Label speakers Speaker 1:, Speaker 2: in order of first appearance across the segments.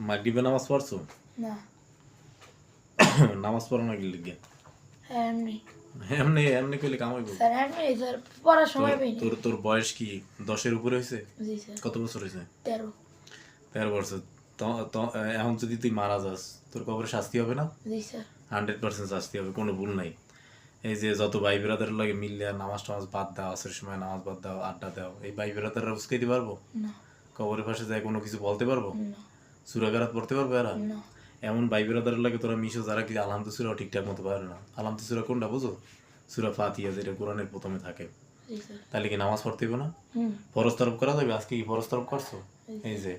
Speaker 1: মাগরিবে নামাজ পড়ছো?
Speaker 2: না।
Speaker 1: নামাজ পড়ো না কি লিগে?
Speaker 2: হ্যাঁ এমনি।
Speaker 1: এমনি এমনি কইলে কামাইব।
Speaker 2: স্যার এমনি স্যার পড়ার সময় পাই না।
Speaker 1: তোর তোর বয়স কি 10-এর উপরে হয়েছে?
Speaker 2: জি স্যার।
Speaker 1: কত বছর হয়েছে?
Speaker 2: 13।
Speaker 1: 13 বছর। এখন যদি তুই মারা যাস তোর কবরে শাস্তি হবে না?
Speaker 2: জি স্যার।
Speaker 1: 100% শাস্তি হবে, কোনো ভুল নাই। এই যে যত ভাই ব্রাদার লাগে মিললে নামাজ টামাজ বাদ দাও, আসর সময় নামাজ বাদ দাও, আড্ডা দাও, এই ভাই ব্রাদাররা উস্কাইতে পারবো?
Speaker 2: না।
Speaker 1: কবরের পাশে যায় কোনো কিছু বলতে পারবো?
Speaker 2: না।
Speaker 1: সূরা পড়তে পারবে এরা?
Speaker 2: না।
Speaker 1: এমন ভাই ব্রাদার লাগে তোরা মিশো যারা কি আলহামদু সূরা ঠিকঠাক মতো পারে না। আলহামদু সূরা কোনটা বুঝো? সূরা ফাতিহা, যেটা কোরআনের প্রথমে থাকে।
Speaker 2: জি স্যার।
Speaker 1: তাহলে কি নামাজ পড়তে হবে না?
Speaker 2: হুম।
Speaker 1: ফরজ তরফ করা যাবে? আজকে কি ফরজ তরফ করছো? এই যে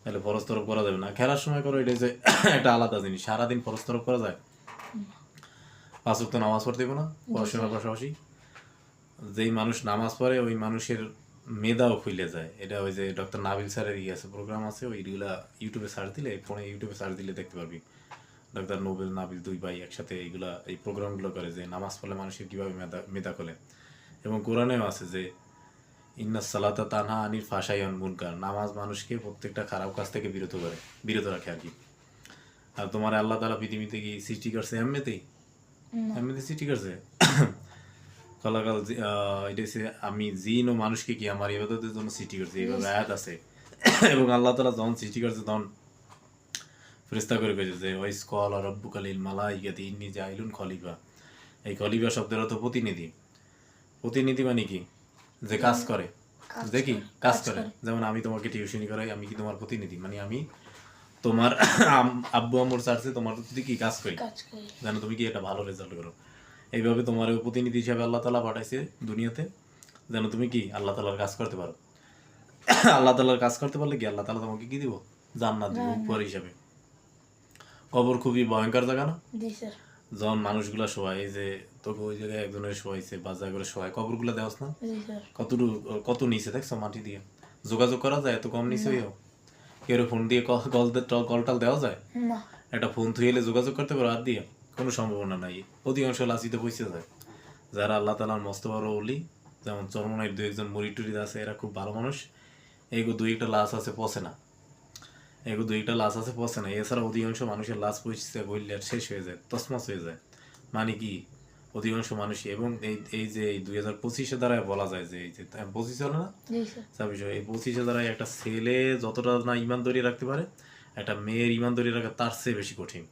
Speaker 1: তাহলে ফরজ তরফ করা যাবে না। খেলার সময় করো, এটা যে একটা আলাদা জিনিস। সারাদিন ফরজ তরফ করা যায়? 5 ওয়াক্ত নামাজ পড়তে হবে না পড়াশোনার পাশাপাশি? যেই মানুষ নামাজ পড়ে ওই মানুষের মেধাও খুলে যায়। এটা ওই যে ডক্টর নাবিল স্যারের আছে, প্রোগ্রাম আছে, ওইগুলা ইউটিউবে সার্চ দিলে, ফোনে ইউটিউবে সার্চ দিলে দেখতে পারবি। ডক্টর নোবেল নাবিল দুই ভাই একসাথে এইগুলা এই প্রোগ্রামগুলো করে যে নামাজ পড়লে মানুষের কীভাবে মেধা খোলে। এবং কোরআনেও আছে যে ইন্না সালাতা তানহা আনিল ফাহশাই ওয়াল মুনকার, নামাজ মানুষকে প্রত্যেকটা খারাপ কাজ থেকে বিরত রাখে আর কি। আর তোমার আল্লাহ তাআলা পৃথিবীতে কি সৃষ্টি করছে এমনিতেই? এমনিতে সৃষ্টি করছে? কলাকাল এটা হচ্ছে আমি জিন ও মানুষকে কি আমার ইবাদতের জন্য সৃষ্টি করছে, এইভাবে আয়াত আছে। এবং আল্লাহ তাআলা যখন সৃষ্টি করছে তখন ফেরেশতা করে কইছে যে ওয়াইস ক্বালা রাব্বুকা লিল মালাইকাতি ইন্নী জাইলুন খলিফা। এই খলিফা শব্দের অর্থ প্রতিনিধি। প্রতিনিধি মানে কি? যে কাজ করে, যে কি কাজ করে। যেমন আমি তোমাকে টিউশনি করাই, আমি কি তোমার প্রতিনিধি? মানে আমি তোমার আব্বু আম্মুর চার্চে তোমার প্রতি কি কাজ করি, যেন তুমি কি একটা ভালো রেজাল্ট করো। এইভাবে তোমার প্রতিনিধি হিসাবে আল্লাহ তাআলা পাঠাইছে দুনিয়াতে, যেন তুমি কি আল্লাহ তাআলার কাজ করতে পারো। আল্লাহ তাআলার কাজ করতে পারলে কি আল্লাহ তাআলা তোমাকে কি দিব? জান্নাত দিব উপহার হিসাবে। কবর খুবই ভয়ঙ্কর জায়গা না?
Speaker 2: জি স্যার।
Speaker 1: যখন মানুষগুলা শোয়ায়, এই যে তোকে ওই জায়গায় একজনের শোয়াইছে বা জায়গা করে শোয়ায়, কবরগুলো দেওয়াস না?
Speaker 2: জি স্যার।
Speaker 1: কত নিচে দেখছো মাটি দিয়ে? যোগাযোগ করা যায় এত কম নিচে হইও? কেউ ফোন দিয়ে কলটাল দেওয়া যায়?
Speaker 2: না।
Speaker 1: একটা ফোন থুইলে যোগাযোগ করতে পারো হাত দিয়ে? কোনো সম্ভাবনা নাই। অধিকাংশ লাশিতে পৌঁছে যায়। যারা আল্লাহ তাআলার মস্ত বড় ওলি, যেমন চরমনাইয়ের 2-1 মুরিদ টুরিদ আছে, এরা খুব ভালো মানুষ। এগো 2-1টা লাশ আছে পচে না, এছাড়া অধিকাংশ মানুষের লাশ পৌঁছতে বললে শেষ হয়ে যায়, তসমস হয়ে যায়। মানে কি অধিকাংশ মানুষই। এবং এই যে 2025-এ দ্বারাই বলা যায় যে এই যে 25 হলো না, এই 25-এ দ্বারাই একটা ছেলে যতটা না ইমান ধরিয়ে রাখতে পারে, একটা মেয়ের ইমান ধরিয়ে রাখা তার চেয়ে বেশি কঠিন।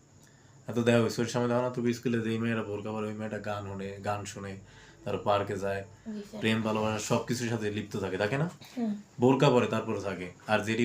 Speaker 1: এত দেখা হয়েছে ওর সামনে দেখো না, তুমি স্কুলে যে মেয়েরা বোরকা পরে, ওই মেয়েটা গান শোনে, তার পার্কে যায়, প্রেম ভালোবাসা সবকিছুর সাথে লিপ্ত থাকে না? বোরকা পরে তারপরে থাকে। আর যেটি